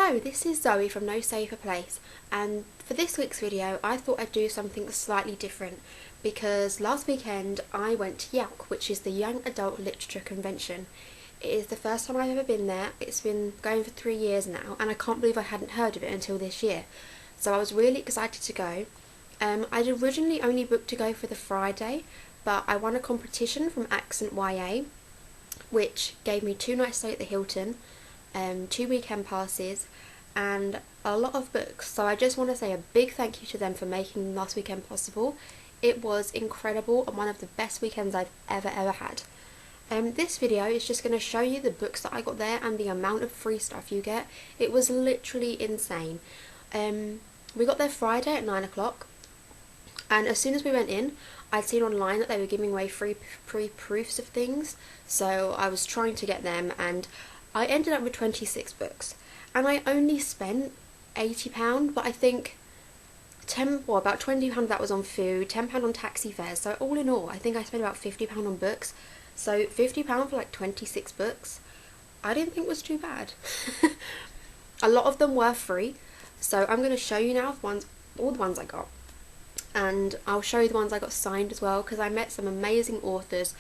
Hello, this is Zoe from No Safer Place, and for this week's video I thought I'd do something slightly different because last weekend I went to YALC, which is the Young Adult Literature Convention. It is the first time I've ever been there. It's been going for 3 years now and I can't believe I hadn't heard of it until this year, so I was really excited to go. I'd originally only booked to go for the Friday, but I won a competition from AccentYA which gave me 2 nights stay at the Hilton, 2 weekend passes and a lot of books, so I just want to say a big thank you to them for making last weekend possible. It was incredible and one of the best weekends I've ever had. This video is just going to show you the books that I got there and the amount of free stuff you get. It was literally insane. We got there Friday at 9 o'clock and as soon as we went in I'd seen online that they were giving away free proofs of things, so I was trying to get them and I ended up with 26 books, and I only spent £80, but I think about £20 of that was on food, £10 on taxi fares, so all in all I think I spent about £50 on books. So £50 for like 26 books I didn't think was too bad. A lot of them were free, so I'm going to show you now all the ones I got, and I'll show you the ones I got signed as well because I met some amazing authors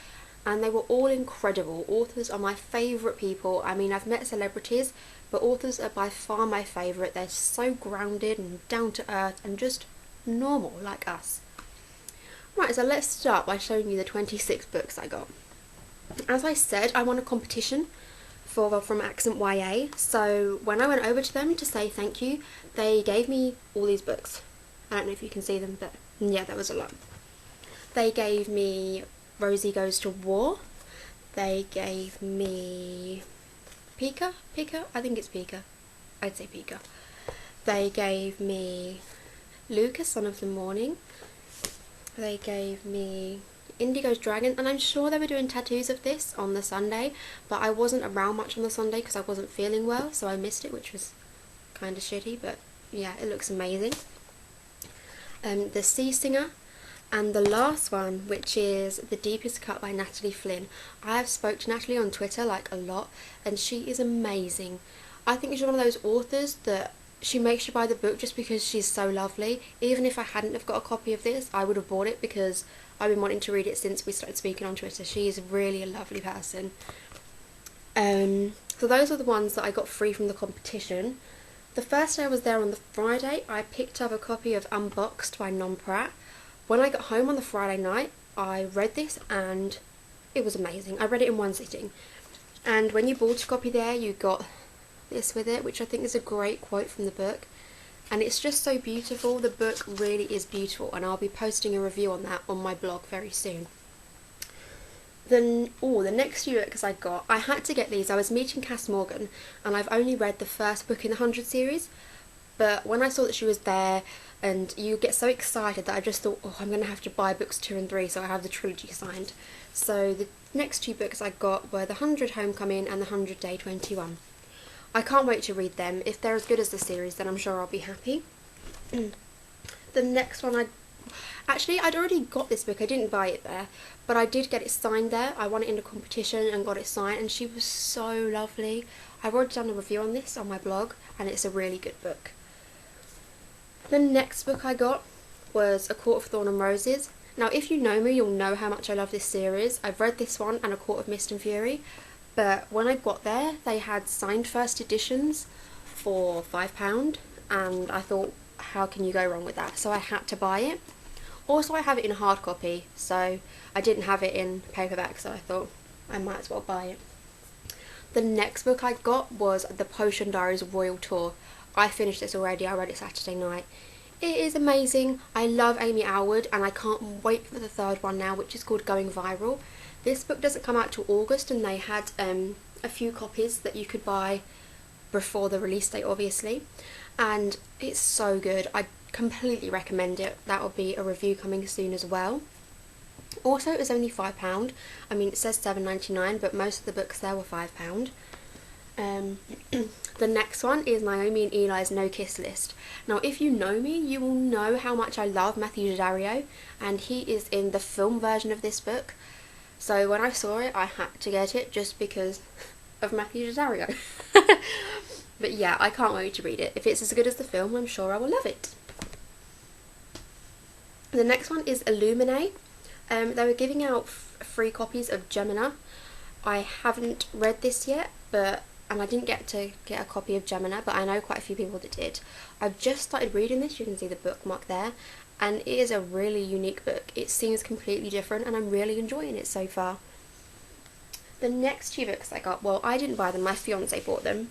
and they were all incredible. Authors are my favourite people. I mean, I've met celebrities, but authors are by far my favourite. They're so grounded and down to earth and just normal like us. Right, so let's start by showing you the 26 books I got. As I said, I won a competition from AccentYA, so when I went over to them to say thank you, they gave me all these books. I don't know if you can see them, but yeah, that was a lot. They gave me Rosie Goes to War. They gave me Pika? I think it's Pika. I'd say Pika. They gave me Lucas, Son of the Morning. They gave me Indigo's Dragon, and I'm sure they were doing tattoos of this on the Sunday, but I wasn't around much on the Sunday because I wasn't feeling well, so I missed it, which was kind of shitty, but yeah, it looks amazing. The Sea Singer, and the last one, which is The Deepest Cut by Natalie Flynn. I have spoke to Natalie on Twitter like a lot and she is amazing. I think she's one of those authors that she makes you buy the book just because she's so lovely. Even if I hadn't have got a copy of this, I would have bought it because I've been wanting to read it since we started speaking on Twitter. She is really a lovely person. So those are the ones that I got free from the competition. The first day I was there on the Friday, I picked up a copy of Unboxed by Non Pratt. When I got home on the Friday night, I read this and it was amazing. I read it in one sitting. And when you bought a copy there, you got this with it, which I think is a great quote from the book. And it's just so beautiful. The book really is beautiful, and I'll be posting a review on that on my blog very soon. Then, the next few books I got, I had to get these. I was meeting Cass Morgan, and I've only read the first book in the 100 series. But when I saw that she was there, and you get so excited that I just thought, oh, I'm going to have to buy books 2 and 3, so I have the trilogy signed. So the next 2 books I got were The 100 Homecoming and The 100 Day 21. I can't wait to read them. If they're as good as the series, then I'm sure I'll be happy. The next one, I'd already got this book. I didn't buy it there, but I did get it signed there. I won it in a competition and got it signed, and she was so lovely. I've already done a review on this on my blog, and it's a really good book. The next book I got was A Court of Thorn and Roses. Now, if you know me, you'll know how much I love this series. I've read this one and A Court of Mist and Fury, but when I got there, they had signed first editions for £5, and I thought, how can you go wrong with that? So I had to buy it. Also, I have it in a hard copy, so I didn't have it in paperback, so I thought I might as well buy it. The next book I got was The Potion Diaries Royal Tour. I finished this already. I read it Saturday night. It is amazing. I love Amy Alwood and I can't wait for the 3rd one now, which is called Going Viral. This book doesn't come out till August, and they had a few copies that you could buy before the release date, obviously, and it's so good. I completely recommend it. That will be a review coming soon as well. Also, it was only £5. I mean, it says £7.99, but most of the books there were £5. The next one is Naomi and Eli's No Kiss List. Now, if you know me, you will know how much I love Matthew Daddario, and he is in the film version of this book. So when I saw it, I had to get it just because of Matthew Daddario. But yeah, I can't wait to read it. If it's as good as the film, I'm sure I will love it. The next one is Illuminate. They were giving out free copies of Gemini. I haven't read this yet, and I didn't get to get a copy of Gemini, but I know quite a few people that did. I've just started reading this, you can see the bookmark there, and it is a really unique book. It seems completely different and I'm really enjoying it so far. The next two books I got, well, I didn't buy them, my fiance bought them.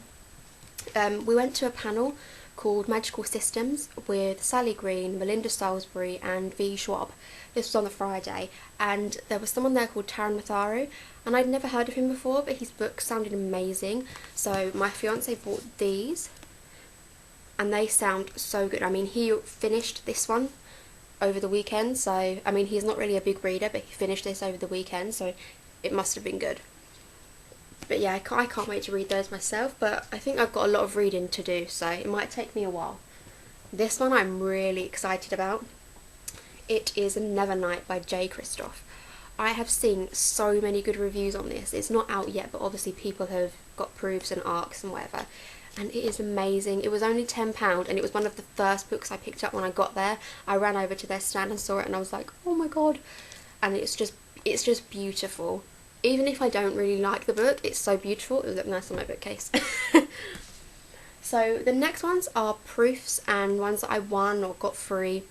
We went to a panel called Magical Systems with Sally Green, Melinda Salisbury and V. Schwab. This was on the Friday, and there was someone there called Taran Matharu, and I'd never heard of him before, but his books sounded amazing. So my fiance bought these, and they sound so good. I mean, he finished this one over the weekend, so, I mean, he's not really a big reader, but he finished this over the weekend, so it must have been good. But yeah, I can't wait to read those myself, but I think I've got a lot of reading to do, so it might take me a while. This one I'm really excited about. It is Nevernight by Kristoff. I have seen so many good reviews on this. It's not out yet, but obviously people have got proofs and arcs and whatever. And it is amazing. It was only £10 and it was one of the first books I picked up when I got there. I ran over to their stand and saw it and I was like, oh my god. And it's just beautiful. Even if I don't really like the book, it's so beautiful. It would look nice on my bookcase. So the next ones are proofs and ones that I won or got free.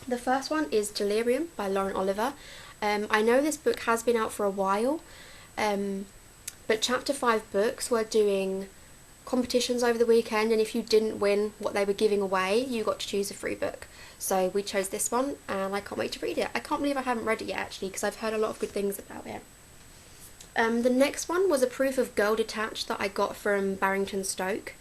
The first one is Delirium by Lauren Oliver. I know this book has been out for a while, but Chapter 5 books were doing competitions over the weekend, and if you didn't win what they were giving away, you got to choose a free book. So we chose this one, and I can't wait to read it. I can't believe I haven't read it yet, actually, because I've heard a lot of good things about it. The next one was a proof of Girl Detached that I got from Barrington Stoke.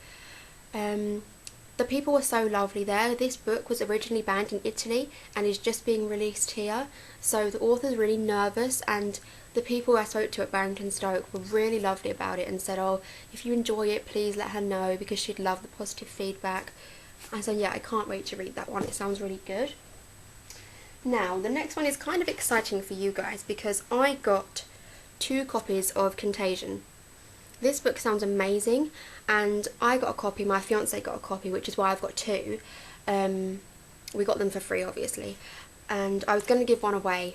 The people were so lovely there. This book was originally banned in Italy and is just being released here, so the author's really nervous, and the people I spoke to at Barrington Stoke were really lovely about it and said, oh, if you enjoy it, please let her know because she'd love the positive feedback. And so yeah, I can't wait to read that one. It sounds really good. Now, the next one is kind of exciting for you guys because I got 2 copies of Contagion. This book sounds amazing, and I got a copy, my fiance got a copy, which is why I've got 2. We got them for free, obviously, and I was going to give one away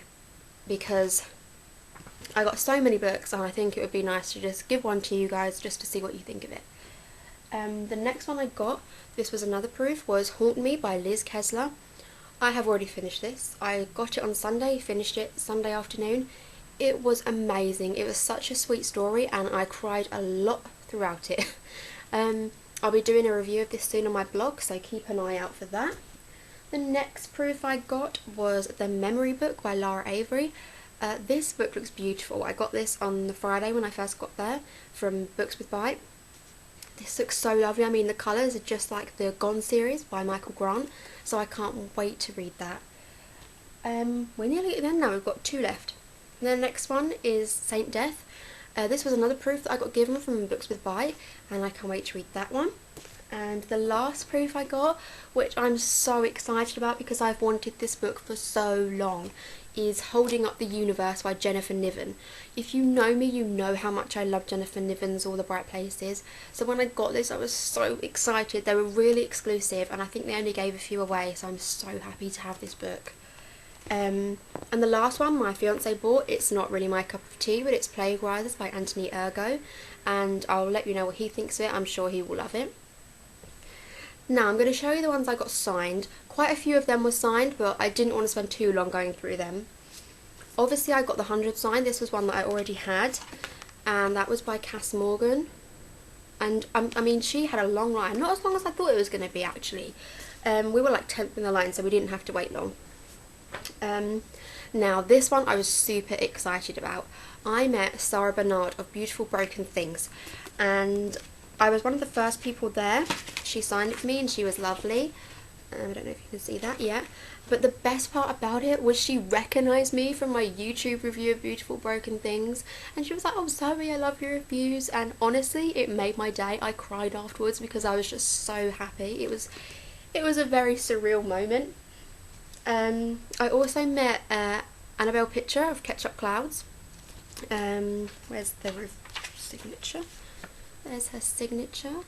because I got so many books and I think it would be nice to just give one to you guys just to see what you think of it. The next one I got, this was another proof, was Haunt Me by Liz Kessler. I have already finished this. I got it on Sunday, finished it Sunday afternoon. It was amazing. It was such a sweet story and I cried a lot throughout it. I'll be doing a review of this soon on my blog, so keep an eye out for that. The next proof I got was The Memory Book by Lara Avery. This book looks beautiful. I got this on the Friday when I first got there from Books with Bite. This looks so lovely. I mean, the colours are just like the Gone series by Michael Grant, so I can't wait to read that. We're nearly at the end now. We've got 2 left. And the next one is Saint Death. This was another proof that I got given from Books with Bite, and I can't wait to read that one. And the last proof I got, which I'm so excited about because I've wanted this book for so long, is Holding Up the Universe by Jennifer Niven. If you know me, you know how much I love Jennifer Niven's All the Bright Places. So when I got this, I was so excited. They were really exclusive, and I think they only gave a few away, so I'm so happy to have this book. And the last one my fiance bought, it's not really my cup of tea, but it's Plague Riders by Anthony Ergo, and I'll let you know what he thinks of it. I'm sure he will love it. Now I'm going to show you the ones I got signed. Quite a few of them were signed, but I didn't want to spend too long going through them. Obviously I got the 100 signed. This was one that I already had, and that was by Cass Morgan. And I mean, she had a long line, not as long as I thought it was going to be actually. We were like 10th in the line, so we didn't have to wait long. Now this one I was super excited about. I met Sarah Bernard of Beautiful Broken Things, and I was one of the first people there. She signed it for me and she was lovely. I don't know if you can see that yet, but the best part about it was she recognised me from my YouTube review of Beautiful Broken Things, and she was like, oh Zoe, I love your reviews, and honestly it made my day. I cried afterwards because I was just so happy. It was a very surreal moment. I also met Annabelle Pitcher of Ketchup Clouds. Where's the signature? There's her signature.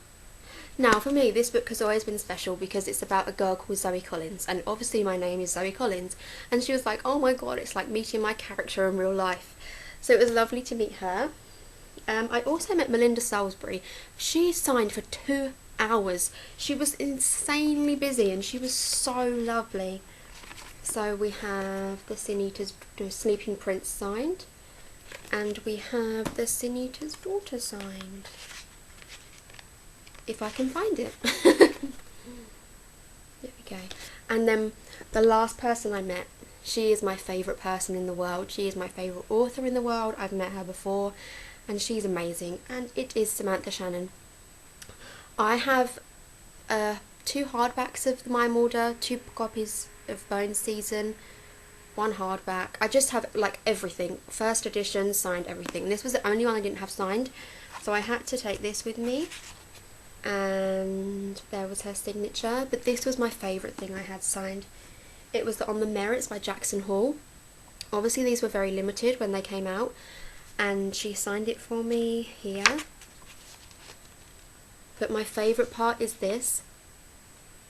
Now for me, this book has always been special because it's about a girl called Zoe Collins, and obviously my name is Zoe Collins, and she was like, oh my god, it's like meeting my character in real life. So it was lovely to meet her. I also met Melinda Salisbury. She signed for 2 hours. She was insanely busy and she was so lovely. So we have the Sin Eater's Sleeping Prince signed, and we have the Sin Eater's daughter signed. If I can find it. There we go. And then the last person I met, she is my favourite person in the world. She is my favourite author in the world. I've met her before and she's amazing, and it is Samantha Shannon. I have 2 hardbacks of the Mime Order, 2 copies of Bones Season, 1 hardback. I just have like everything. First edition, signed, everything. This was the only one I didn't have signed, so I had to take this with me. And there was her signature, but this was my favourite thing I had signed. It was the On the Merits by Jackson Hall. Obviously these were very limited when they came out, and she signed it for me here. But my favourite part is this,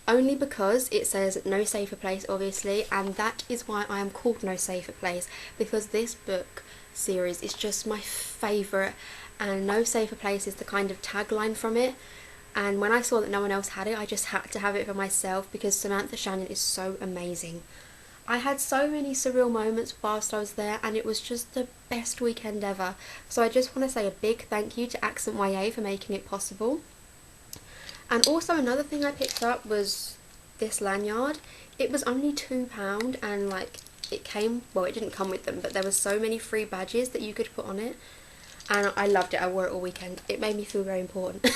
only because it says No Safer Place obviously, and that is why I am called No Safer Place, because this book series is just my favourite, and No Safer Place is the kind of tagline from it. And when I saw that no one else had it, I just had to have it for myself because Samantha Shannon is so amazing. I had so many surreal moments whilst I was there, and it was just the best weekend ever. So I just want to say a big thank you to AccentYA for making it possible. And also another thing I picked up was this lanyard. It was only £2, and like it came, well, it didn't come with them, but there were so many free badges that you could put on it. And I loved it. I wore it all weekend. It made me feel very important.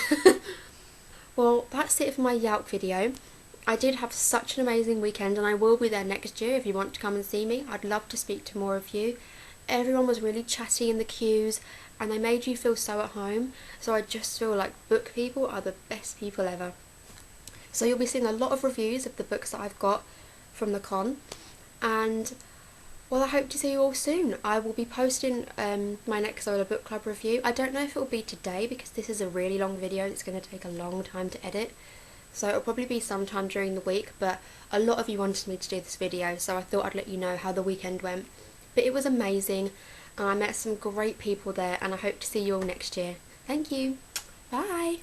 Well, that's it for my YALC video. I did have such an amazing weekend, and I will be there next year if you want to come and see me. I'd love to speak to more of you. Everyone was really chatty in the queues, and they made you feel so at home. So I just feel like book people are the best people ever. So you'll be seeing a lot of reviews of the books that I've got from the con, and well, I hope to see you all soon. I will be posting my next solo book club review. I don't know if it will be today because this is a really long video. It's going to take a long time to edit. So it'll probably be sometime during the week, but a lot of you wanted me to do this video, so I thought I'd let you know how the weekend went. But it was amazing, and I met some great people there, and I hope to see you all next year. Thank you. Bye.